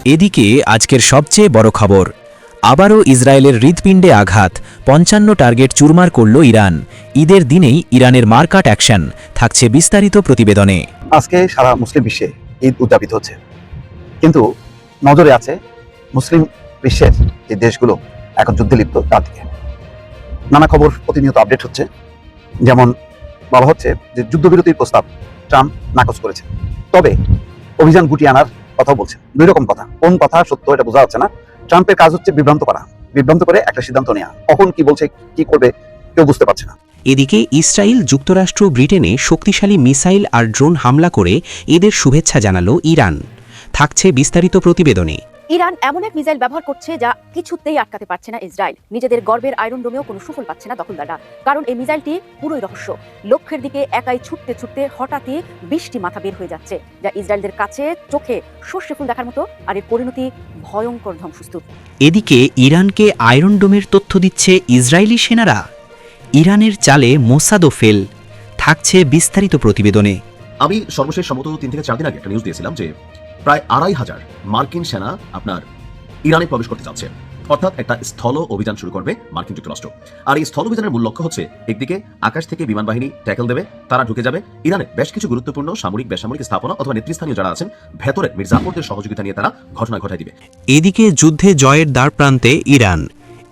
এদিকে আজকের সবচেয়ে বড় খবর, আবারও ইসরায়েলের হৃৎপিণ্ডে আঘাত, ৫৫ টার্গেট চুরমার করল ইরান। ঈদের দিনেই ইরানের মারকাট অ্যাকশন, থাকছে বিস্তারিত প্রতিবেদনে। আজকে সারা মুসলিম বিশ্বে ঈদ উদযাপিত হচ্ছে, কিন্তু নজরে আছে মুসলিম বিশ্বের যে দেশগুলো এখন যুদ্ধে লিপ্ত তার দিকে। নানা খবর প্রতিনিয়ত আপডেট হচ্ছে, যেমন বলা হচ্ছে যে যুদ্ধবিরতির প্রস্তাব ট্রাম্প নাকচ করেছে, তবে অভিযান গুটিয়ে আনার কথাও বলছেন। দুই রকম কথা, কোন কথা সত্য এটা বোঝা যাচ্ছে না। ট্রাম্পের কাজ হচ্ছে বিভ্রান্ত করা, বিভ্রান্ত করে একটা সিদ্ধান্ত নেওয়া, কখন কি বলছে কি করবে কেউ বুঝতে পারছে না। এদিকে ইসরায়েল, যুক্তরাষ্ট্র, ব্রিটেনে শক্তিশালী মিসাইল আর ড্রোন হামলা করে এদের শুভেচ্ছা জানালো ইরান। থাকছে বিস্তারিত প্রতিবেদনে। ইরান এমন এক মিসাইল ব্যবহার করছে যা কিছুতেই আটকাতে পারছে না ইসরায়েল। নিজেদের গর্বের আয়রন ডোমেও কোনো সুফল পাচ্ছে না দখলদাররা, কারণ এই মিসাইলটি পুরোই রহস্য। লক্ষ্যের দিকে একাই ছুটতে ছুটতে হঠাৎই 20টি মাথা বের হয়ে যাচ্ছে, যা ইসরায়েলদের কাছে চোখে সর্ষে ফুল দেখার মতো, আর এর পরিণতি ভয়ঙ্কর ধ্বংসস্তূপ। এদিকে ইরানকে আয়রন ডোমের তথ্য দিচ্ছে ইসরায়েলি সেনারা। ইরানের চালে মোসাদও ফেল, থাকছে বিস্তারিত প্রতিবেদনে। আমি সর্বশেষ সম্ভবত 3 থেকে 4 দিন আগে একটা নিউজ দিয়েছিলাম যে প্রায় 2500 মার্কিন সেনা আপনার ইরানে প্রবেশ করতে যাচ্ছে, অর্থাৎ একটা স্থল অভিযান শুরু করবে মার্কিন যুক্তরাষ্ট্র। আর এই স্থল অভিযানের মূল লক্ষ্য হচ্ছে একদিকে আকাশ থেকে বিমান বাহিনী ট্যাকল দেবে, তারা ঢুকে যাবে ইরানের বেশ কিছু গুরুত্বপূর্ণ সামরিক বেসামরিক স্থাপনা অথবা নেতৃস্থানীয় যারা আছেন ভেতরের মির্জাপুরদের সহযোগিতা নিয়ে তারা ঘটনা ঘটায় দিবে। এদিকে যুদ্ধে জয়ের দ্বার প্রান্তে ইরান।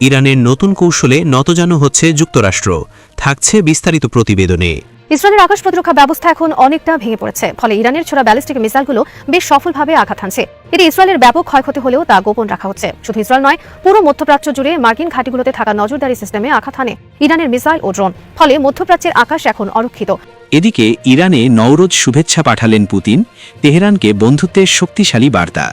ইরানের নতুন কৌশলে নতজানু হচ্ছে যুক্তরাষ্ট্র, থাকছে বিস্তারিত প্রতিবেদনে। ইসরায়েলের আকাশ প্রতিরক্ষা ব্যবস্থা এখন অনেকটা ভেঙে পড়েছে, ফলে ইরানের ছোড়া ব্যালিস্টিক মিসাইলগুলো বেশ সফলভাবে আঘাত হানছে। এতে ইসরায়েলের ব্যাপক ক্ষয়ক্ষতি হলেও তা গোপন রাখা হচ্ছে। শুধু ইসরায়েল নয়, পুরো মধ্যপ্রাচ্য জুড়ে মার্কিন ঘাঁটিগুলোতে থাকা নজরদারি সিস্টেমে আঘাত হানে ইরানের মিসাইল ও ড্রোন, ফলে মধ্যপ্রাচ্যের আকাশ এখন অরক্ষিত। এদিকে ইরানে নওরোজ শুভেচ্ছা পাঠালেন পুতিন, তেহরানকে বন্ধুত্বের শক্তিশালী বার্তা।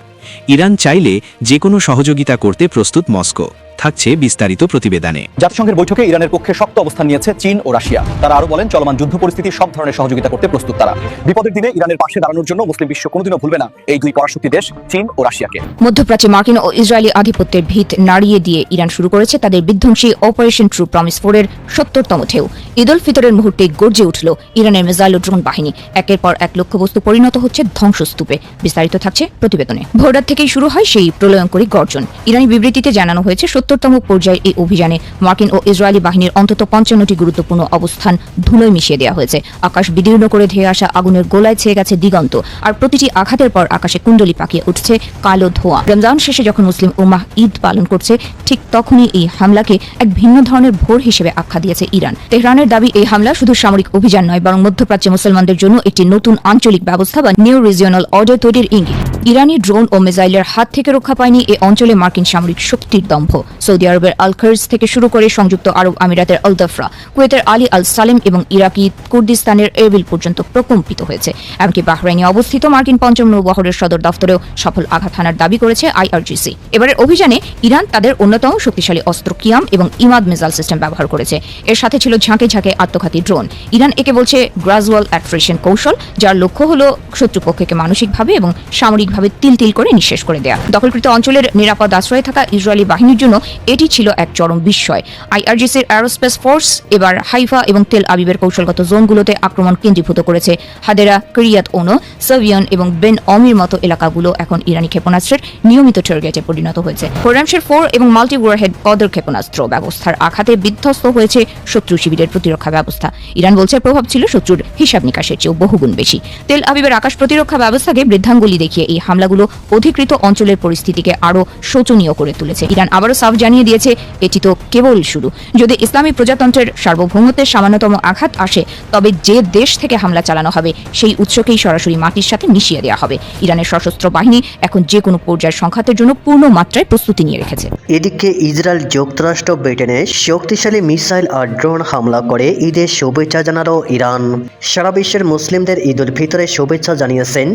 ইরান চাইলে যে কোনো সহযোগিতা করতে প্রস্তুত মস্কো, থাকছে বিস্তারিত প্রতিবেদনে। জাতিসংঘের বৈঠকে ইরানের পক্ষে শক্ত অবস্থান নিয়েছে চীন ও রাশিয়া। তারা আরো বলেন, চলমান যুদ্ধ পরিস্থিতি সব ধরনের সহযোগিতা করতে প্রস্তুত তারা। বিপদের দিনে ইরানের পাশে দাঁড়ানোর জন্য মুসলিম বিশ্ব কোনোদিনও ভুলবে না এই দুই পরাশক্তি দেশ চীন ও রাশিয়াকে। মধ্যপ্রাচ্যে মার্কিন ও ইসরায়েলি আধিপত্যের ভিত নাড়িয়ে দিয়ে ইরান শুরু করেছে তাদের বিধ্বংসী অপারেশন ট্রু প্রমিস 4 এর 70তম ঢেউ। ঈদ উল ফিতরের মুহূর্তে গর্জে উঠল ইরানের মিসাইল ও ড্রোন বাহিনী। একের পর এক লক্ষ্যবস্তু পরিণত হচ্ছে ধ্বংসস্তূপে। বিস্তারিত থাকছে প্রতিবেদনে। ভোররাত থেকেই শুরু হয় সেই প্রলয়ঙ্করী গর্জন। ইরানি বিবৃতিতে জানানো হয়েছে, 70তম পর্যায়ে এই অভিযানে মার্কিন ও ইসরায়েলি বাহিনীর অন্তত 55টি গুরুত্বপূর্ণ অবস্থান ধুলোয় মিশিয়ে দেওয়া হয়েছে। আকাশ বিদীর্ণ করে ধেয়ে আসা আগুনের গোলায় ছেয়ে গেছে দিগন্ত, আর প্রতিটি আঘাতের পর আকাশে কুণ্ডলি পাকিয়ে উঠছে কালো ধোঁয়া। রমজান শেষে যখন মুসলিম উম্মাহ ঈদ পালন করছে, ঠিক তখনই এই হামলাকে এক ভিন্ন ধরনের ভোর হিসেবে আখ্যা দিয়েছে ইরান। তেহরানের দাবি, এই হামলা শুধু সামরিক অভিযান নয়, বরং মধ্যপ্রাচ্যে মুসলমানদের জন্য একটি নতুন আঞ্চলিক ব্যবস্থা বা নিউ রিজিওনাল অর্ডার তৈরির ইঙ্গিত। ইরানি ড্রোন ও মিসাইলের হাত থেকে রক্ষা পায়নি এ অঞ্চলে মার্কিন সামরিক শক্তির দম্ভ। সৌদি আরবের আল খার্জ থেকে শুরু করে সংযুক্ত আরব আমিরাতের আল দফরা, কুয়েতের আলী আল সালেম এবং ইরাকি কুর্দিস্তানের এরবিল পর্যন্ত প্রকম্পিত হয়েছে। এমনকি বাহরাইনে অবস্থিত মার্কিন ৫ম নৌবহরের সদর দফতরেও সফল আঘাত হানার দাবি করেছে আইআরজিসি। এবারের অভিযানে ইরান তাদের অন্যতম শক্তিশালী অস্ত্র কিয়াম এবং ইমাদ মিসাইল সিস্টেম ব্যবহার করেছে। এর সাথে ছিল ঝাঁকে ঝাঁকে আত্মঘাতী ড্রোন। ইরান একে বলছে গ্রাজুয়াল অ্যাট্রিশন কৌশল, যার লক্ষ্য হল শত্রুপক্ষকে মানসিকভাবে এবং সামরিকভাবে তিল তিল করে নিঃশেষ করে দেয়া। দখলকৃত অঞ্চলের নিরাপদ আশ্রয়ে থাকা ইসরায়েলি বাহিনীর জন্য এটি ছিল এক চরম বিস্ময়। আইআরজিসির অ্যারোস্পেস ফোর্স এবার হাইফা এবং তেল আবিবের কৌশলগত জোনগুলোতে আক্রমণ কেন্দ্রীভূত করেছে। হাদেরা, কিরিয়াত ওনো, সাভিয়ান এবং বেন অমির মতো এলাকাগুলো এখন ইরানি ক্ষেপণাস্ত্রের নিয়মিত টার্গেটে পরিণত হয়েছে। খোরামশের 4 এবং মাল্টি ওয়ারহেড কদর ক্ষেপণাস্ত্র ব্যবস্থার আঘাতে বিধ্বস্ত হয়েছে শত্রু শিবিরের প্রতিরক্ষা ব্যবস্থা। ইরান বলছে, প্রভাব ছিল শত্রুর হিসাব নিকাশের চেয়েও বহুগুণ বেশি। তেল আবিবের আকাশ প্রতিরক্ষা ব্যবস্থাকে বৃদ্ধাঙ্গুলি দেখিয়ে এই হামলাগুলো অধিকৃত অঞ্চলের পরিস্থিতিকে আরও শোচনীয় করে তুলেছে। ইরান আবারও সাফ জানিয়ে দিয়েছে, এটি তো কেবল শুরু। যদি ইসলামী প্রজাতন্ত্রের সার্বভৌমত্বের সামান্যতম আঘাত আসে, তবে যে দেশ থেকে হামলা চালানো হবে সেই উৎসকেই সরাসরি মাটির সাথে মিশিয়ে দেওয়া হবে। ইরানের সশস্ত্র বাহিনী এখন যে কোনো পর্যায়ের সংঘাতের জন্য পূর্ণ মাত্রায় প্রস্তুতি নিয়ে রেখেছে। এদিকে ইসরায়েল, যুক্তরাষ্ট্র, ব্রিটেনে শক্তিশালী মিসাইল আর ড্রোন হামলা করে ঈদের শুভেচ্ছা জানালো ইরান। সারা বিশ্বের মুসলিমদের ঈদ উল ফিতরের শুভেচ্ছা জানিয়েছেন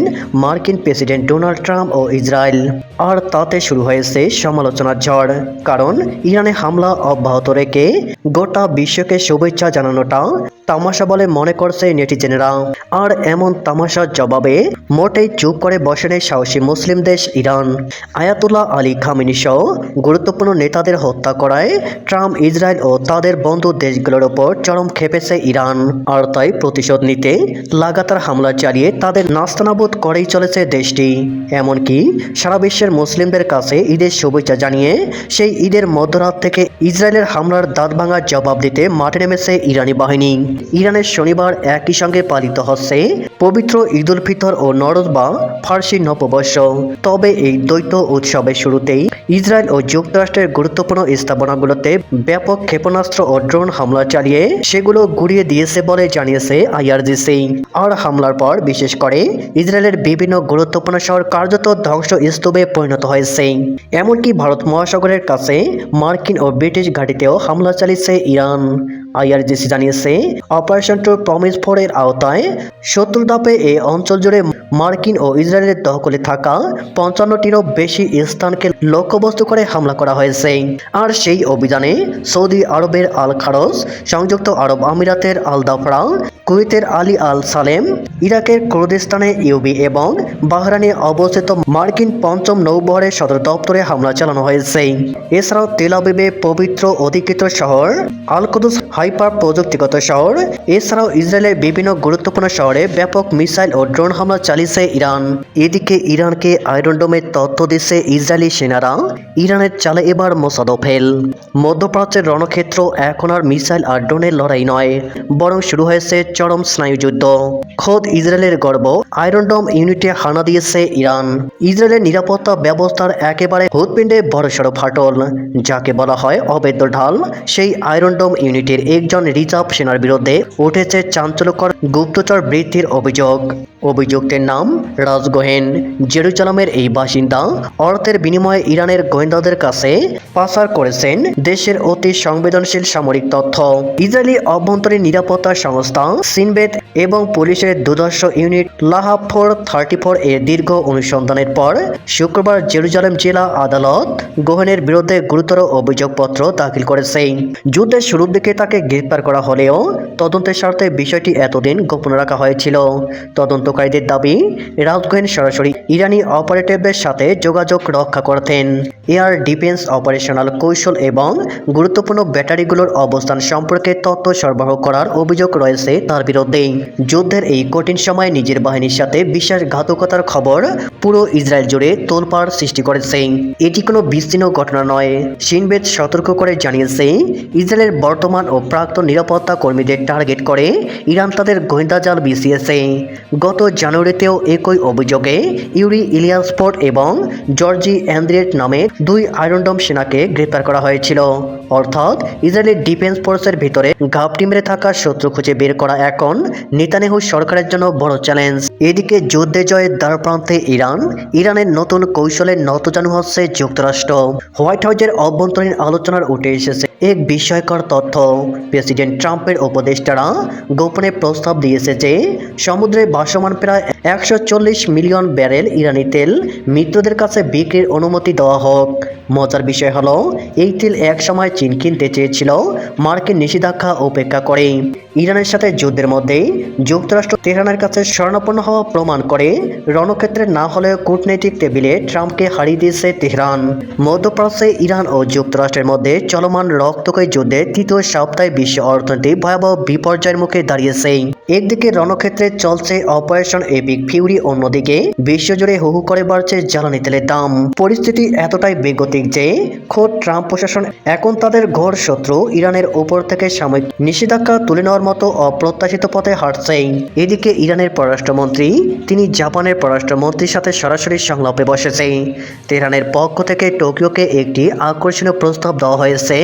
মার্কিন প্রেসিডেন্ট ডোনাল্ড ট্রাম্প ও ইসরায়েল। আর তাতে শুরু হয়েছে সমালোচনার ঝড়, কারণ ইরানে হামলা অব্যাহত রেখে গোটা বিশ্বকে শুভেচ্ছা জানানোটা তামাশা বলে মনে করছে নেটিজেনেরা। আর এমন তামাশার জবাবে মোটেই চুপ করে বসেনি সাহসী মুসলিম দেশ ইরান। আয়াতুল্লাহ আলী খামেনি সহ গুরুত্বপূর্ণ নেতাদের হত্যা করায় ট্রাম্প, ইসরায়েল ও তাদের বন্ধু দেশগুলোর ওপর চরম খেপেছে ইরান। আর তাই প্রতিশোধ নিতে লাগাতার হামলা চালিয়ে তাদের নাস্তানাবুদ করেই চলেছে দেশটি। এমনকি সারা বিশ্বের মুসলিমদের কাছে ঈদের শুভেচ্ছা জানিয়ে সেই ঈদের মধ্যরাত থেকে ইসরায়েলের হামলার দাঁতভাঙা জবাব দিতে মাঠে নেমেছে ইরানি বাহিনী। ইরানের শনিবার একই সঙ্গে পালিত হচ্ছে পবিত্র ঈদ উল ফিতর ও নরজ বা ফার্সি নববর্ষ। তবে এই দ্বৈত উৎসবের শুরুতেই ইসরায়েল ও যুক্তরাষ্ট্রের গুরুত্বপূর্ণ স্থাপনাগুলোতে ব্যাপক ক্ষেপণাস্ত্র ও ড্রোন হামলা চালিয়ে সেগুলো গুড়িয়ে দিয়েছে বলে জানিয়েছে আইআরজিসি। আর হামলার পর বিশেষ করে ইসরায়েলের বিভিন্ন গুরুত্বপূর্ণ শহর কার্যত ধ্বংসস্তূপে পরিণত হয়েছে। এমনকি ভারত মহাসাগরের কাছে মার্কিন ও ব্রিটিশ ঘাঁটিতেও হামলা চালিয়েছে ইরান। আইআরজিসি জানিয়েছে অপারেশন ট্রু প্রমিস 4 এর আওতায় 70 ধাপে এই অঞ্চল জুড়ে মার্কিন ও ইসরায়েলের দখলে থাকা 55টিরও বেশি স্থানকে লক্ষ্যবস্তু করে হামলা করা হয়েছে। আর সেই অভিযানে সৌদি আরবের আল খারজ, সংযুক্ত আরব আমিরাতের আল দাফরা, কুয়েতের আলী আল সালেম, ইরাকের কুর্দিস্তানে ইউবি এবং বাহরাইনে অবস্থিত মার্কিন ৫ম নৌবহরের সদর দপ্তরে হামলা চালানো হয়েছে। এছাড়াও তেল আবিবে পবিত্র অধিকৃত শহর আল কুদুস হাইপার প্রযুক্তিগত শহর, এছাড়াও ইসরায়েলের বিভিন্ন গুরুত্বপূর্ণ শহরে ব্যাপক মিসাইল ও ড্রোন হামলা চালিয়েছে ইরান। এদিকে ইরানকে আয়রন ডোমের তথ্য দিচ্ছে ইসরায়েলি সেনারা। ইরানের চালে এবার মোসাদ ফেল। মধ্যপ্রাচ্যের রণক্ষেত্র এখন আর মিসাইল আর ড্রোনের লড়াই নয়, বরং শুরু হয়েছে চরম স্নায়ুযুদ্ধ। খোদ ইসরায়েলের গর্ব আয়রন ডোম ইউনিটে হানা দিয়েছে ইরান। ইসরায়েলের নিরাপত্তা ব্যবস্থার একেবারে হৃৎপিণ্ডে বড়সড় ফাটল, যাকে বলা হয় অবৈধ ঢাল। সেই আয়রন ডোম ইউনিটের একজন রিজার্ভ সেনার বিরুদ্ধে উঠেছে চাঞ্চল্যকর গুপ্তচর বৃদ্ধির অভিযোগ। অভিযুক্তের নাম রাজ গোহেন। জেরুজালেমের এই বাসিন্দা অর্থের বিনিময়ে ইরানের গোয়েন্দাদের কাছে পাচার করেছেন দেশের অতি সংবেদনশীল সামরিক তথ্য। ইসরায়েলি অভ্যন্তরীণ নিরাপত্তা সংস্থা সিনবেত এবং পুলিশের দুর্ধর্ষ ইউনিট লাহাব 434 এর দীর্ঘ অনুসন্ধানের পর শুক্রবার জেরুজালেম জেলা আদালত গোহেনের বিরুদ্ধে গুরুতর অভিযোগপত্র দাখিল করেছে। যুদ্ধের শুরুর দিকে তাকে গ্রেপ্তার করা হলেও তদন্তের স্বার্থে বিষয়টি এতদিন গোপন রাখা হয়েছিল। তদন্তকারীদের দাবি, রাজ গোহেন সরাসরি ইরানি অপারেটরদের সাথে যোগাযোগ রক্ষা করতেন। এয়ার ডিফেন্স অপারেশনাল কৌশল এবং গুরুত্বপূর্ণ ব্যাটারিগুলোর অবস্থান সম্পর্কে তথ্য সরবরাহ করার অভিযোগ রয়েছে তার বিরুদ্ধে। যুদ্ধের এই কঠিন সময়ে নিজের বাহিনীর সাথে বিশ্বাসঘাতকতার খবর পুরো ইসরায়েল জুড়ে তোলপাড় সৃষ্টি করেছে। এটি কোনো বিচ্ছিন্ন ঘটনা নয়। সিনবেদ সতর্ক করে জানিয়েছে, ইসরায়েলের বর্তমান ও প্রাক্তন নিরাপত্তা কর্মীদের টার্গেট করে ইরান তাদের গোয়েন্দা জাল বিছিয়েছে। গত জানুয়ারিতেও একই অভিযোগে ইউরি ইলিয়াসপোর্ট এবং জর্জি অ্যান্দ্রিয়েট নামে 2 আয়রন ডোম সেনাকে গ্রেপ্তার করা হয়েছিল। অর্থাৎ ইসরায়েলের ডিফেন্স ফোর্সের ভিতরে ঘাপটি মেরে থাকা শত্রু খুঁজে বের করা এখন নেতানিয়াহু সরকারের জন্য বড় চ্যালেঞ্জ। এদিকে যুদ্ধে জয়ের দ্বারপ্রান্তে ইরানের নতুন কৌশলের নতজানু হচ্ছে যুক্তরাষ্ট্র। হোয়াইট হাউসের অভ্যন্তরীণ আলোচনার উঠে এসেছে এক বিস্ময়কর তথ্য। প্রেসিডেন্ট ট্রাম্পের উপদেষ্টারা গোপনে প্রস্তাব দিয়েছে যে সমুদ্রে ভাসমান প্রায় 140 মিলিয়ন ব্যারেল ইরানি তেল মিত্রদের কাছে বিক্রির অনুমতি দেওয়া হোক। মজার বিষয় হলো, এই তেল এক সময় চীন কিনতে চেয়েছিল মার্কিন নিষেধাজ্ঞা উপেক্ষা করে। ইরানের সাথে যুদ্ধের মধ্যেই যুক্তরাষ্ট্র তেহরানের কাছে শরণাপন্ন হওয়া প্রমাণ করে রণক্ষেত্রে না হলেও কূটনৈতিক টেবিলে ট্রাম্পকে হারিয়ে দিয়েছে তেহরান। মধ্যপ্রাচ্যে ইরান ও যুক্তরাষ্ট্রের মধ্যে চলমান রক্তক্ষয়ী যুদ্ধে 3য় সপ্তাহে বিশ্ব অর্থনীতি ভয়াবহ বিপর্যয়ের মুখে দাঁড়িয়েছে। একদিকে রণক্ষেত্রে চলছে অপারেশন এপিক ফিউরি, অন্যদিকে বিশ্বজুড়ে হু হু করে বাড়ছে জ্বালানি তেলের দাম। পরিস্থিতি এতটাই বেগতিক যে খোদ ট্রাম্প প্রশাসন এখন তাদের ঘোর শত্রু ইরানের উপর থেকে সাময়িক নিষেধাজ্ঞা তুলে নেওয়ার মতো অপ্রত্যাশিত পথে হাঁটছে। এদিকে ইরানের পররাষ্ট্রমন্ত্রী তিনি জাপানের পররাষ্ট্রমন্ত্রীর সাথে সরাসরি সংলাপে বসেছে। তেহরানের পক্ষ থেকে টোকিওকে একটি আকর্ষণীয় প্রস্তাব দেওয়া হয়েছে।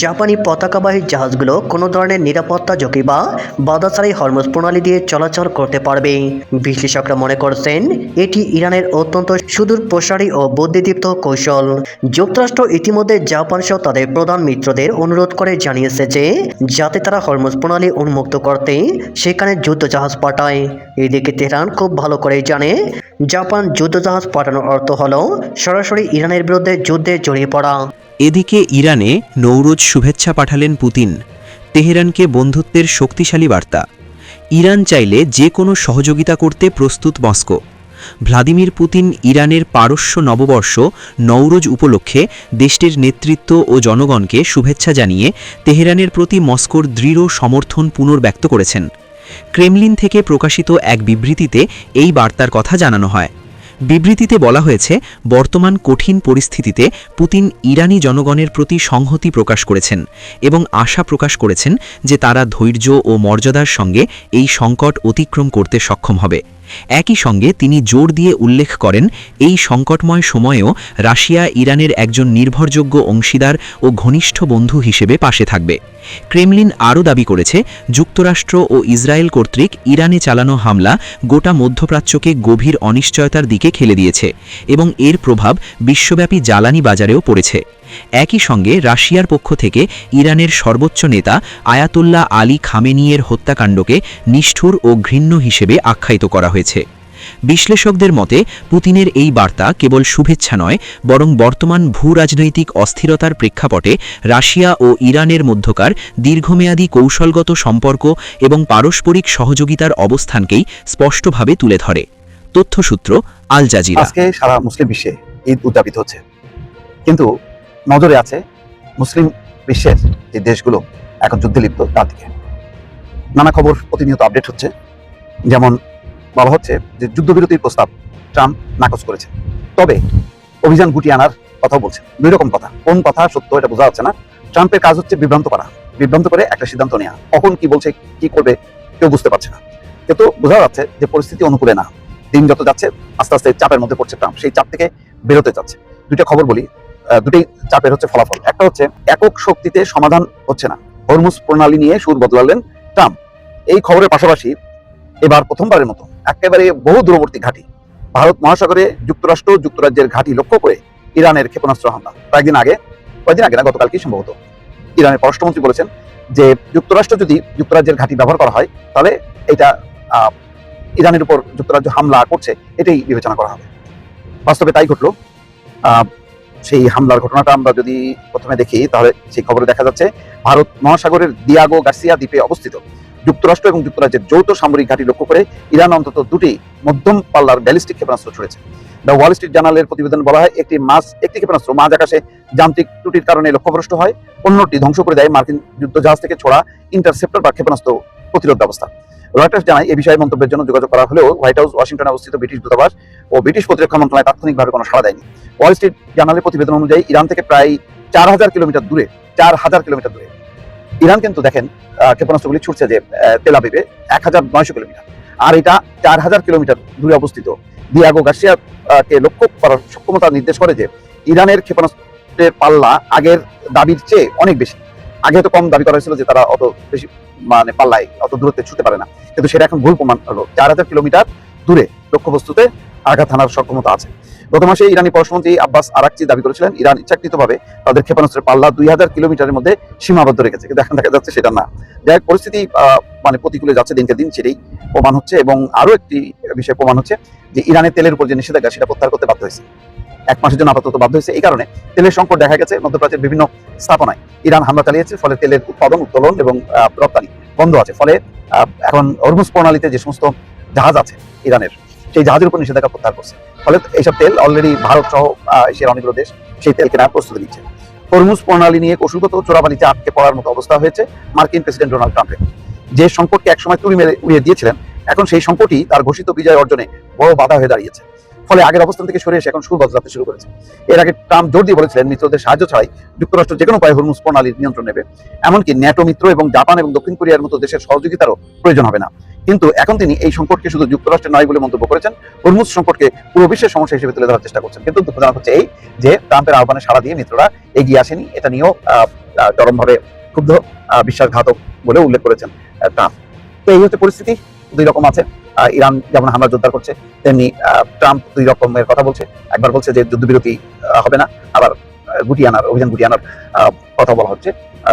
জাপানি পতাকাবাহী জাহাজগুলো কোনো ধরনের নিরাপত্তা ঝুঁকি বা বাধা ছাড়াই হরমুজ প্রণালী দিয়ে চলাচল করতে পারবে। বিশ্লেষকরা মনে করছেন এটি ইরানের অত্যন্ত সুদূর প্রসারী ও বুদ্ধিদীপ্ত কৌশল। যুক্তরাষ্ট্র ইতিমধ্যে জাপান সহ তাদের প্রধান মিত্রদের অনুরোধ করে জানিয়েছে যে যাতে তারা হরমুজ প্রণালী উন্মুক্ত করতে সেখানে যুদ্ধজাহাজ পাঠায়। এদিকে তেহরান খুব ভালো করেই জানে জাপান যুদ্ধজাহাজ পাঠানোর অর্থ হলো সরাসরি ইরানের বিরুদ্ধে যুদ্ধে জড়িয়ে পড়া। এদিকে ইরানে নৌরোজ শুভেচ্ছা পাঠালেন পুতিন। তেহরানকে বন্ধুত্বের শক্তিশালী বার্তা। ইরান চাইলে যে কোনো সহযোগিতা করতে প্রস্তুত মস্কো। ভ্লাদিমির পুতিন ইরানের পারস্য নববর্ষ নৌরোজ উপলক্ষে দেশটির নেতৃত্ব ও জনগণকে শুভেচ্ছা জানিয়ে তেহরানের প্রতি মস্কোর দৃঢ় সমর্থন পুনর্ব্যক্ত করেছেন। ক্রেমলিন থেকে প্রকাশিত এক বিবৃতিতে এই বার্তার কথা জানানো হয়। বিবৃতিতে বলা হয়েছে, বর্তমান কঠিন পরিস্থিতিতে পুতিন ইরানি জনগণের প্রতি সংহতি প্রকাশ করেছেন এবং আশা প্রকাশ করেছেন যে তারা ধৈর্য ও মর্যাদার সঙ্গে এই সংকট অতিক্রম করতে সক্ষম হবে। একই সঙ্গে তিনি জোর দিয়ে উল্লেখ করেন, এই সংকটময় সময়েও রাশিয়া ইরানের একজন নির্ভরযোগ্য অংশীদার ও ঘনিষ্ঠ বন্ধু হিসেবে পাশে থাকবে। ক্রেমলিন আরও দাবি করেছে, যুক্তরাষ্ট্র ও ইসরায়েল কর্তৃক ইরানে চালানো হামলা গোটা মধ্যপ্রাচ্যকে গভীর অনিশ্চয়তার দিকে ঠেলে দিয়েছে এবং এর প্রভাব বিশ্বব্যাপী জ্বালানি বাজারেও পড়েছে। একই সঙ্গে রাশিয়ার পক্ষ থেকে ইরানের সর্বোচ্চ নেতা আয়াতুল্লাহ আলী খামেনিয়ের হত্যাকাণ্ডকে নিষ্ঠুর ও ঘৃণ্য হিসেবে আখ্যায়িত করা হয়েছে। বিশ্লেষকদের মতে, পুতিনের এই বার্তা কেবল শুভেচ্ছা নয়, বরং বর্তমান ভূরাজনৈতিক অস্থিরতার প্রেক্ষাপটে রাশিয়া ও ইরানের মধ্যকার দীর্ঘমেয়াদী কৌশলগত সম্পর্ক এবং পারস্পরিক সহযোগিতার অবস্থানকেই স্পষ্টভাবে তুলে ধরে। তথ্যসূত্র আল জাজিরা। আজকে সারা মুসলিম বিশ্বে ঈদ উদযাপিত হচ্ছে, কিন্তু নজরে আছে মুসলিম বিশ্বের যে দেশগুলো এখন যুদ্ধে লিপ্ত তার দিকে। নানা খবর প্রতিনিয়ত আপডেট হচ্ছে, যেমন বলা হচ্ছে যে যুদ্ধবিরতির প্রস্তাব ট্রাম্প নাকচ করেছে, তবে অভিযান গুটিয়ে আনার কথাও বলছে। দুই রকম কথা, কোন কথা সত্য এটা বোঝা যাচ্ছে না। ট্রাম্পের কাজ হচ্ছে বিভ্রান্ত করা, বিভ্রান্ত করে একটা সিদ্ধান্ত নেওয়া, কখন কি বলছে কি করবে কেউ বুঝতে পারছে না। কিন্তু বোঝা যাচ্ছে যে পরিস্থিতি অনুকূলে না, দিন যত যাচ্ছে আস্তে আস্তে চাপের মধ্যে পড়ছে ট্রাম্প, সেই চাপ থেকে বেরোতে চাচ্ছে। দুইটা খবর বলি, দুটোই চাপের হচ্ছে ফলাফল। একটা হচ্ছে একক শক্তিতে সমাধান হচ্ছে না, হরমুজ প্রণালী নিয়ে সুর বদলালেন ট্রাম্প। এই খবরের পাশাপাশি এবার প্রথমবারের মতো একেবারে বহু দূরবর্তী ঘাঁটি, ভারত মহাসাগরে যুক্তরাষ্ট্র যুক্তরাজ্যের ঘাঁটি লক্ষ্য করে ইরানের ক্ষেপণাস্ত্র হামলা। কয়েকদিন আগে না, গতকালকেই সম্ভবত ইরানের পররাষ্ট্রমন্ত্রী বলেছেন যে যুক্তরাষ্ট্র যদি যুক্তরাজ্যের ঘাঁটি ব্যবহার করা হয় তাহলে এটা ইরানের উপর যুক্তরাজ্য হামলা করছে এটাই বিবেচনা করা হবে। বাস্তবে তাই ঘটলো। সেই হামলার ঘটনাটা আমরা যদি প্রথমে দেখি তাহলে সেই খবরে দেখা যাচ্ছে ভারত মহাসাগরের দিয়াগো গার্সিয়া দ্বীপে অবস্থিত যুক্তরাষ্ট্র এবং যুক্তরাজ্যের যৌথ সামরিক ঘাঁটি লক্ষ্য করে ইরান অন্তত দুটি মধ্যম পাল্লার ব্যালিস্টিক ক্ষেপণাস্ত্র ছুড়েছে। দ্য ওয়াল স্ট্রিট জার্নালের প্রতিবেদন বলা হয়, একটি ক্ষেপণাস্ত্র মাঝ আকাশে যান্ত্রিক ত্রুটির কারণে লক্ষ্যভ্রষ্ট হয়, অন্যটি ধ্বংস করে দেয় মার্কিন যুদ্ধজাহাজ থেকে ছোড়া ইন্টারসেপ্টর বা ক্ষেপণাস্ত্র প্রতিরোধ ব্যবস্থা। রয়টার্স জানায়, এই বিষয়ে মন্তব্যের জন্য যোগাযোগ করা হলেও হোয়াইট হাউস, ওয়াশিংটনে অবস্থিত ব্রিটিশ দূতাবাস ও ব্রিটিশ প্রতিরক্ষা মন্ত্রণালয় তাৎক্ষণিকভাবে কোনো সাড়া দেয়নি। ওয়াল স্ট্রিট জার্নালের প্রতিবেদন অনুযায়ী ইরান থেকে প্রায় 4000 কিলোমিটার দূরে ইরান কিন্তু দেখেন ক্ষেপণাস্ত্রগুলি ছুটছে যে তেল আবিবে 1900 কিলোমিটার, আর এটা 4000 কিলোমিটার দূরে অবস্থিত দিয়াগো গার্সিয়াকে লক্ষ্য করার সক্ষমতা নির্দেশ করে যে ইরানের ক্ষেপণাস্ত্রের পাল্লা আগের দাবির চেয়ে অনেক বেশি। আগে হয়তো কম দাবি করা হয়েছিল যে তারা অত বেশি মানে পাল্লায় অত দূরত্বে ছুটতে পারে না, কিন্তু সেটা এখন ভুল প্রমাণ হলো। 4000 কিলোমিটার দূরে লক্ষ্যবস্তুতে আঘাত হানার সক্ষমতা আছে। গত মাসে ইরানি পররাষ্ট্রমন্ত্রী আব্বাস আরাকচি দাবি করেছিলেন ইরান ইচ্ছাকৃতভাবে তাদের ক্ষেপণাস্ত্রের পাল্লা 2000 কিলোমিটারের মধ্যে সীমাবদ্ধ রেখেছে, কিন্তু এখন দেখা যাচ্ছে সেটা না। যাই পরিস্থিতি মানে প্রতিকূলে যাচ্ছে দিনকে দিন, সেটাই প্রমাণ হচ্ছে। এবং আরো একটি বিষয় প্রমাণ হচ্ছে যে ইরানের তেলের উপর যে নিষেধাজ্ঞা সেটা প্রত্যাহার করতে বাধ্য হয়েছে, 1 মাসের জন্য আপাতত বাধ্য হয়েছে। এই কারণে তেলের সংকট দেখা গেছে মধ্যপ্রাচ্যের বিভিন্ন স্থাপনায়। ইরান হামলা চালিয়েছে, ফলে তেলের উৎপাদন, উত্তোলন এবং রপ্তানি বন্ধ আছে। ফলে এখন হরমুজ প্রণালীতে যে সমস্ত জাহাজ আছে ইরানের, সেই জাহাজের উপর নিষেধাজ্ঞা প্রত্যাহার করছে। ফলে এইসব তেল অলরেডি ভারত সহ এশিয়ার অনেকগুলো দেশ সেই তেল কেনার প্রস্তুতি নিচ্ছে। হরমুজ প্রণালী নিয়ে কৌশলগত চোরাবালিতে আটকে পড়ার মতো অবস্থা হয়েছে মার্কিন প্রেসিডেন্ট ডোনাল্ড ট্রাম্পের। যে সংকটকে একসময় তুড়ি মেরে উড়িয়ে দিয়েছিলেন, এখন সেই সংকটই তার ঘোষিত বিজয় অর্জনে বড় বাধা হয়ে দাঁড়িয়েছে। ফলে আগের অবস্থান থেকে সরে এসে এখন সুর বদলাতে শুরু করেছে। এর আগে ট্রাম্প জোর দিয়ে বলেছিলেন মিত্রদের সাহায্য ছাড়াই যুক্তরাষ্ট্র যে কোনো উপায়ে হরমুজ প্রণালীর নিয়ন্ত্রণ নেবে, এমনকি ন্যাটো মিত্র এবং জাপান এবং দক্ষিণ কোরিয়ার মতো দেশের সহযোগিতারও প্রয়োজন হবে না। কিন্তু এখন তিনি এই সংকটকে শুধু যুক্তরাষ্ট্রের নয় বলে মন্তব্য করেছেন, হরমুজ সংকটকে পুরো বিশ্বের সমস্যা হিসেবে তুলে ধরার চেষ্টা করছেন। কিন্তু দুঃখজনক হচ্ছে এই যে ট্রাম্পের আহ্বানে সাড়া দিয়ে মিত্ররা এগিয়ে আসেনি, এটা নিয়েও চরমভাবে ক্ষুব্ধ, বিশ্বাসঘাতক বলে উল্লেখ করেছেন ট্রাম্প। তো এই হচ্ছে পরিস্থিতি, দুই রকম আছে। ইরান যেমন হামলা জোরদার করছে, তেমনি ট্রাম্প দুই রকমের কথা বলছে। একবার বলছে যে যুদ্ধবিরতি হবে না, আবার অভিযান গুটিয়ে আনার কথা বলা হচ্ছে।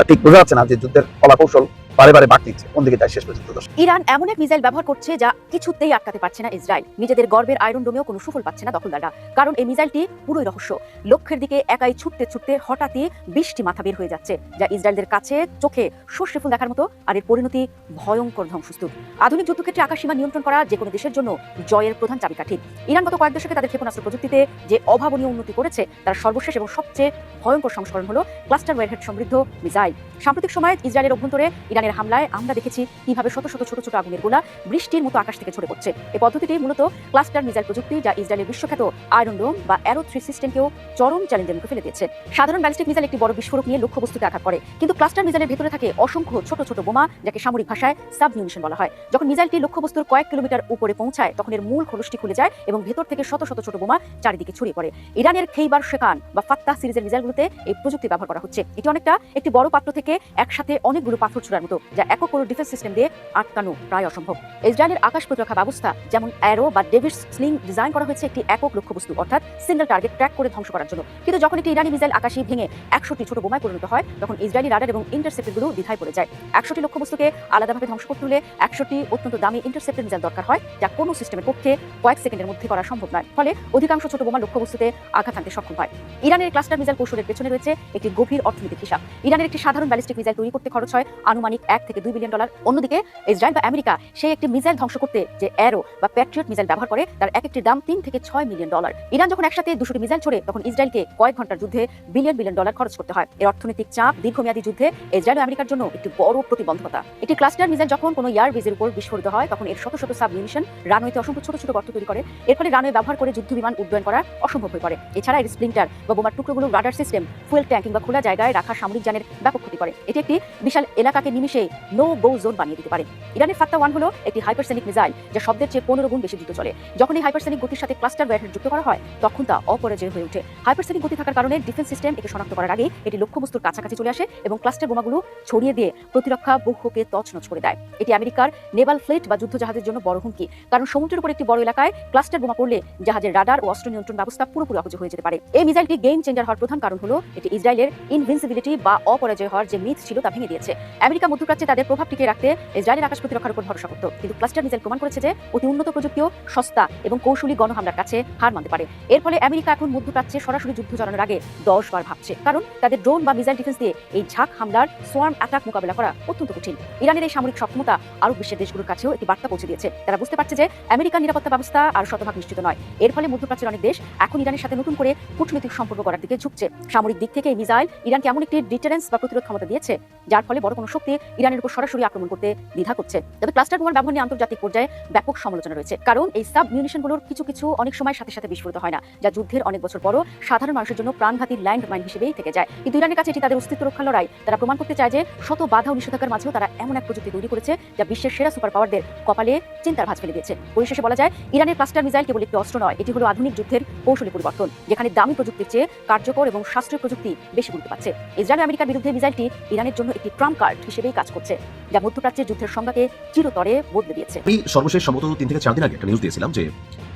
ঠিক বোঝা যাচ্ছে না যে যুদ্ধের কলাকৌশল বারে বারে বাক নিচ্ছে, কোন দিকে যায় শেষ পর্যন্ত। ইরান এমন এক মিসাইল ব্যবহার করছে যা কিছুতেই আটকাতে পারছে না ইসরায়েল। নিজেদের গর্বের আয়রন ডোমেও কোনো সুফল পাচ্ছে না দখলদাররা, কারণ এই মিসাইলটি পুরোই রহস্য। লক্ষ্যের দিকে একাই ছুটতে ছুটতে হঠাৎই 20টি মাথা বের হয়ে যাচ্ছে, যা ইসরায়েলদের কাছে চোখে সর্ষে ফুল দেখার মতো, আর এর পরিণতি ভয়ঙ্কর ধ্বংসস্তূপ। আধুনিক যুদ্ধক্ষেত্রে আকাশসীমা নিয়ন্ত্রণ করা যে কোনো দেশের জন্য জয়ের প্রধান চাবিকাঠি। ইরান গত কয়েক দশকে তাদের ক্ষেপণাস্ত্র প্রযুক্তিতে যে অভাবনীয় উন্নতি করেছে, তার সর্বশেষ এবং সবচেয়ে ভয়ঙ্কর সংস্করণ হলো ক্লাস্টার ওয়ারহেড সমৃদ্ধ মিসাইল। সাম্প্রতিক সময়ে ইসরায়েলের অভ্যন্তরে ইরানের ইরানের হামলায় আমরা দেখেছি কিভাবে শত শত ছোট ছোট আগুনের গোলা বৃষ্টির মতো আকাশ থেকে ঝরে পড়ছে। এই পদ্ধতিটি মূলত ক্লাস্টার মিসাইল প্রযুক্তি, যা ইসরায়েলের বিশ্বখ্যাত আয়রন ডোম বা অ্যারো 3 সিস্টেমকেও চরম চ্যালেঞ্জের মুখে ফেলে দিয়েছে। সাধারণ ব্যালিস্টিক মিসাইল একটি বড় বিস্ফোরক নিয়ে লক্ষ্যবস্তুতে আঘাত করে, কিন্তু ক্লাস্টার মিসাইলের ভেতরে থাকে অসংখ্য ছোট ছোট বোমা, যাকে সামরিক ভাষায় সাবমিউনিশন বলা হয়। যখন মিসাইলটি লক্ষ্যবস্তুর কয়েক কিলোমিটার উপরে পৌঁছায়, তখন এর মূল খোলসটি খুলে যায় এবং ভেতর থেকে শত শত ছোট বোমা চারিদিকে ছড়িয়ে পড়ে। ইরানের খেইবার শেকান বা ফাত্তাহ সিরিজের মিসাইলগুলোতে এই প্রযুক্তি ব্যবহার করা হচ্ছে। এটি অনেকটা একটি বড় পাত্র থেকে একসাথে অনেকগুলো পাথর ছোড়ার মতো, যা একক কোনো ডিফেন্স সিস্টেম দিয়ে আটকানো প্রায় অসম্ভব। ইসরায়েলের আকাশ প্রতিরক্ষা ব্যবস্থা যেমন অ্যারো বা ডেভিস স্লিং ডিজাইন করা হয়েছে একটি একক লক্ষ্যবস্তু অর্থাৎ সিঙ্গেল টার্গেট ট্র্যাক করে ধ্বংস করার জন্য। কিন্তু যখন একটি ইরানি মিসাইল আকাশে ভেঙে 100টি ছোট বোমায় পরিণত হয়, তখন ইসরায়েলি রাডার এবং ইন্টারসেপ্টরগুলো দ্বিধায় পড়ে যায়। 100টি লক্ষ্যবস্তুকে আলাদাভাবে ধ্বংস করতে হলে 100টি অত্যন্ত দামি ইন্টারসেপ্টর মিসাইল দরকার হয়, যা কোনো সিস্টেমের পক্ষে কয়েক সেকেন্ডের মধ্যে করা সম্ভব নয়। ফলে অধিকাংশ ছোট বোমা লক্ষ্যবস্তুতে আঘাত আনতে সক্ষম হয়। ইরানের ক্লাস্টার মিসাইল কৌশলের পেছনে রয়েছে একটি গভীর অর্থনৈতিক হিসাব। ইরানের একটি সাধারণ ব্যালিস্টিক মিসাইল তৈরি করতে খরচ হয় আনুমানিক $1 থেকে $2 বিলিয়ন। অন্যদিকে ইসরায়েল বা আমেরিকা সেই একটি মিসাইল ধ্বংস করতে যে অ্যারো বা প্যাট্রিয়ট মিসাইল ব্যবহার করে, তার এক একটির দাম $3 থেকে $6 মিলিয়ন। ইরান যখন একসাথে 200টি মিসাইল ছোড়ে, তখন ইসরায়েলকে কয়েক ঘন্টার যুদ্ধে বিলিয়ন বিলিয়ন ডলার খরচ করতে হয়। এর অর্থনৈতিক চাপ দীর্ঘমেয়াদী যুদ্ধে ইসরায়েল ও আমেরিকার জন্য একটি বড় প্রতিবন্ধকতা। একটি ক্লাস্টার মিসাইল যখন কোনো এয়ার বেজের উপর বিস্ফোরিত হয়, তখন এর শত শত সাবমিউনিশন রানওয়েতে অসংখ্য ছোট ছোট গর্ত তৈরি করে। এর ফলে রানওয়ে ব্যবহার করে যুদ্ধ বিমান উড্ডয়ন করা অসম্ভব হয়ে পড়ে। এছাড়া এর স্প্লিন্টার বা বোমার টুকরোগুলো রাডার সিস্টেম, ফুয়েল ট্যাঙ্ক কিংবা খোলা জায়গায় রাখা সামরিক যানের ব্যাপক ক্ষতি করে। এটি একটি বিশাল এলাকাকে নিমিষেই নো গো জোন বানিয়ে দিতে পারে। ইরানের ফাত্তা 1 হলো একটি হাইপারসনিক মিসাইল, যা শব্দের চেয়ে 15 গুণ বেশি দ্রুত চলে। যখন এই হাইপারসনিক গতির সাথে ক্লাস্টার ওয়্যারহেড যুক্ত করা হয়, তখন তা অপরাজেয় হয়ে ওঠে। হাইপারসনিক গতি থাকার কারণে ডিফেন্স সিস্টেম একে শনাক্ত করার আগে এটি লক্ষ্যবস্তুর কাছাকাছি চলে আসে এবং ক্লাস্টার বোমাগুলো ছড়িয়ে দিয়ে প্রতিরক্ষা ব্যূহকে তছনছ করে দেয়। এটি আমেরিকার নেভাল ফ্লিট বা যুদ্ধ জাহাজের জন্য বড় হুমকি, কারণ সমুদ্রের উপর একটি বড় এলাকায় ক্লাস্টার বোমা পড়লে জাহাজের রাডার ও অস্ত্র নিয়ন্ত্রণ ব্যবস্থা পুরোপুরি অকেজো হয়ে যেতে পারে। এই মিসাইলটি গেম চেঞ্জার হওয়ার প্রধান কারণ হলো এটি ইসরায়েলের ইনভিনসিবিলিটি বা অপরাজয় হওয়ার যে মিথ ছিল তা ভেঙে দিয়েছে। আমেরিকা মধ্যপ্রাচ্যে তাদের প্রভাব টিকিয়ে রাখতে ইসরায়েলের আকাশ প্রতিরক্ষার উপর ভরসা করত, কিন্তু ক্লাস্টার মিসাইল প্রমাণ করেছে যে অতি উন্নত প্রযুক্তিও সস্তা এবং কৌশলী গণহামলার কাছে হার মানতে পারে। এর ফলে আমেরিকা এখন মধ্যপ্রাচ্যে সরাসরি যুদ্ধ চালানোর আগে 10 বার ভাবছে, কারণ তাদের ড্রোন বা মিসাইল ডিফেন্স দিয়ে এই ঝাঁক হামলার সোয়ার্ম অ্যাটাক মোকাবেলা করা অত্যন্ত কঠিন। ইরানের এই সামরিক সক্ষমতা আরব বিশ্বের দেশগুলোর কাছেও একটি বার্তা পৌঁছে দিয়েছে। তারা বুঝতে পারছে যে আমেরিকার নিরাপত্তা ব্যবস্থা আর শতভাগ নিশ্চিত নয়। এর ফলে মধ্যপ্রাচ্যের অনেক দেশ এখন ইরানের সাথে নতুন করে কূটনৈতিক সম্পর্ক করার দিকে ঝুঁকছে। সামরিক দিক থেকে এই মিসাইল ইরানকে এমন একটি ডিটারেন্স বা প্রতিরোধ ক্ষমতা দিয়েছে, যার ফলে বড় কোনো শক্তি ইরানের উপর সরাসরি আক্রমণ করতে দ্বিধা করছে। তবে ক্লাস্টার বোমার ব্যবহার নিয়ে আন্তর্জাতিক পর্যায়ে ব্যাপক সমালোচনা রয়েছে, কারণ এই সাব মিউনিশনগুলোর কিছু অনেক সময় সাথে সাথে বিস্ফোরিত হয় না, যা যুদ্ধের অনেক বছর পরও সাধারণ মানুষের জন্য প্রাণঘাতী ল্যান্ড মাইন হিসেবেই থেকে যায়। কিন্তু ইরানের কাছে এটি তাদের অস্তিত্ব রক্ষার লড়াই। তারা প্রমাণ করতে চায় যে শত বাধা ও নিষেধাজ্ঞার মাঝেও তারা এমন এক প্রযুক্তি তৈরি করেছে, যা বিশ্বের সেরা সুপার পাওয়ারদের কপালে চিন্তার ভাঁজ ফেলে দিয়েছে। পরিশেষে বলা যায়, ইরানের ক্লাস্টার মিসাইল কেবল একটি অস্ত্র নয়, এটি হলো আধুনিক যুদ্ধের কৌশলী পরিবর্তন, যেখানে দামি প্রযুক্তির চেয়ে কার্যকর এবং সাশ্রয়ী প্রযুক্তি বেশি গুরুত্ব পাচ্ছে। ইসরায়েল ও আমেরিকার বিরুদ্ধে মিসাইলটি ইরানের জন্য একটি ট্রাম্প কার্ড হিসেবেই কাজ করছে, যা মধ্যপ্রাচ্যের যুদ্ধের সংজ্ঞাকে চিরতরে বদলে দিয়েছে। আমি সর্বশেষ সম্ভবত 3 থেকে 4 দিন আগে একটা নিউজ দিয়েছিলাম যে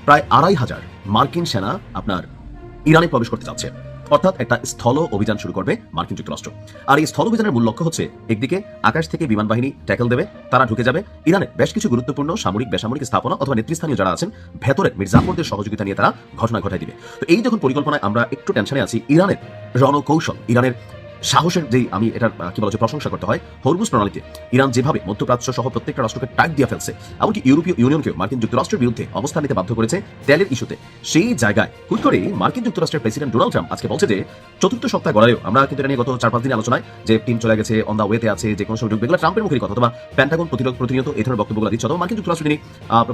প্রায় 2500 মার্কিন সেনা আপনার ইরানে প্রবেশ করতে যাচ্ছে, অর্থাৎ একটা স্থল অভিযান শুরু করবে মার্কিন যুক্তরাষ্ট্র। আর এই স্থল অভিযানের মূল লক্ষ্য হচ্ছে একদিকে আকাশ থেকে বিমান বাহিনী ট্যাকল দেবে, তারা ঢুকে যাবে ইরানের বেশ কিছু গুরুত্বপূর্ণ সামরিক বেসামরিক স্থাপনা অথবা নেতৃস্থানীয় যারা আছেন ভেতরের মির্জাফরদের সহযোগিতা নিয়ে তারা ঘটনা ঘটায় দিবে। তো এই যখন পরিকল্পনায় আমরা একটু টেনশনে আছি, ইরানের রণকৌশল, ইরানের সাহসের যেই আমি এটার কি বলা যায় প্রশংসা করতে হয়, হরমুজ প্রণালীতে ইরান যেভাবে মধ্যপ্রাচ্য সহ প্রত্যেকটা রাষ্ট্রকে টাইট দিয়ে ফেলছে, এমনকি ইউরোপীয় ইউনিয়নকেও মার্কিন যুক্তরাষ্ট্রের বিরুদ্ধে অবস্থান নিতে বাধ্য করেছে তেলের ইস্যুতে, সেই জায়গায় হুট করে মার্কিন যুক্তরাষ্ট্রের প্রেসিডেন্ট ডোনাল্ড ট্রাম্প আজকে বলছে যে চতুর্থ সপ্তাহ গড়ালেও আমরা কিন্তু এটা নিয়ে গত 4-5 দিন আলোচনায় যে টিম চলে গেছে, অন দা ওয়েতে আছে, যে কোনো সময় ঢুকবে, এগুলো ট্রাম্পের মুখের কথা, অথবা প্যান্টাগন প্রতিনিয়ত এই ধরনের বক্তব্যগুলো দিচ্ছে, অথবা মার্কিন যুক্তরাষ্ট্র তিনি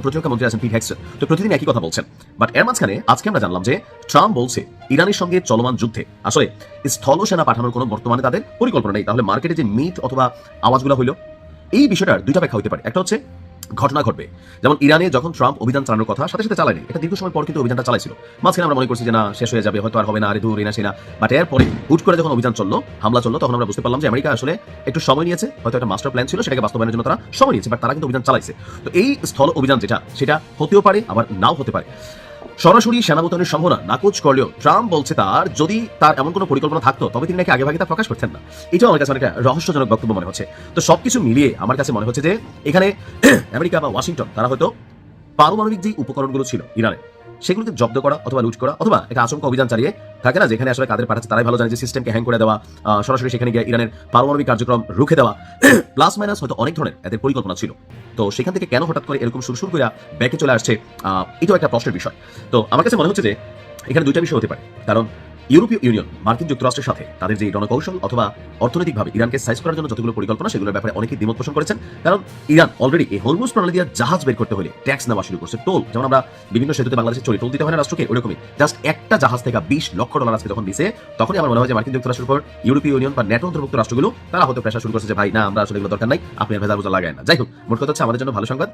প্রতিরক্ষা মন্ত্রী আছেন পিট হেগসেট, তো প্রতিদিন একই কথা বলছেন। বাট এর মাঝখানে আজকে আমরা জানলাম যে ট্রাম্প বলছে ইরানের সঙ্গে চলমান যুদ্ধে আসলে স্থল সেনা পাঠানোর কোনো বর্তমানে তাদের পরিকল্পনা নেই। তাহলে মার্কেটে যে মিথ অথবা আওয়াজগুলো হইলো, এই বিষয়টার দুইটা ব্যাখ্যা হতে পারে। একটা হচ্ছে ঘটনা ঘটবে, যেমন ইরানে যখন ট্রাম্প অভিযান চালানোর কথা সাথে সাথে চালায়নি, এটা দীর্ঘ সময় পর কিন্তু অভিযানটা চালাইছিল। মাঝখানে আমরা মনে করছি যে না শেষ হয়ে যাবে, হয়তো আর হবে না, আরে দূর এনা সেনা। বাট এরপরে হুট করে যখন অভিযান চললো, হামলা চললো, তখন আমরা বুঝতে পারলাম যে আমেরিকা আসলে একটু সময় নিয়েছে, হয়তো একটা মাস্টার প্ল্যান ছিল, সেটাকে বাস্তবায়নের জন্য তারা সময় নিয়েছে, বাট তারা কিন্তু অভিযান চালাইছে। তো এই স্থল অভিযান যেটা, সেটা হতেও পারে আবার নাও হতে পারে। সরাসরি সেনা মোতায়েনের সম্ভাবনা নাকচ করলেও ট্রাম্প বলছে যদি তার এমন কোনো পরিকল্পনা থাকতো তবে তিনি নাকি আগেভাগে তা প্রকাশ করতেন না। এটাও আমার কাছে অনেকটা রহস্যজনক বক্তব্য মনে হচ্ছে। তো সবকিছু মিলিয়ে আমার কাছে মনে হচ্ছে যে এখানে আমেরিকা বা ওয়াশিংটন তারা হয়তো পারমাণবিক যে উপকরণগুলো ছিল ইরানের, সেগুলোকে জব্দ করা অথবা লুট করা অথবা একটা আচমকা অভিযান চালিয়ে থাকে না, যেখানে আসলে কাদের পাঠাচ্ছে তারাই ভালো জানে, যে সিস্টেমকে হ্যাং করে দেওয়া, সরাসরি সেখানে গিয়ে ইরানের পারমাণবিক কার্যক্রম রুখে দেওয়া, প্লাস মাইনাস হয়তো অনেক ধরনের এদের পরিকল্পনা ছিল। তো সেখান থেকে কেন হঠাৎ করে এরকম শুরু করে ব্যাকে চলে আসছে, এটাও একটা প্রশ্নের বিষয়। তো আমার কাছে মনে হচ্ছে যে এখানে দুইটা বিষয় হতে পারে, কারণ ইউরোপীয় ইউনিয়ন মার্কিন যুক্তরাষ্ট্রের সাথে তাদের যে রণকৌশল অথবা অর্থনৈতিকভাবে ইরানকে সাইজ করার জন্য যতগুলো পরিকল্পনা সেগুলোর ব্যাপারে অনেকেই দ্বিমত পোষণ করেছেন। কারণ ইরান অলরেডি এই হরমুজ প্রণালী দিয়ে জাহাজ বের করতে হলে ট্যাক্স নেওয়া শুরু করছে, টোল। যেমন আমরা বিভিন্ন সেতুতে বাংলাদেশে চড়ি টোল দিতে হয় না রাষ্ট্রকে, ওইরকমই জাস্ট একটা জাহাজ থেকে $20 লক্ষ আজকে যখন দিছে, তখনই আমার মনে হয় যে মার্কিন যুক্তরাষ্ট্রের উপর ইউরোপীয় ইউনিয়ন বা ন্যাটো অন্তর্ভুক্ত রাষ্ট্রগুলো তারা হয়তো প্রেশার শুরু করছে যে ভাই না, আমরা আসলে এগুলো দরকার নাই, আপনি ভেজাল বোঝা লাগায় না। যাই হোক, মোট কথা হচ্ছে আমাদের জন্য ভালো সংবাদ।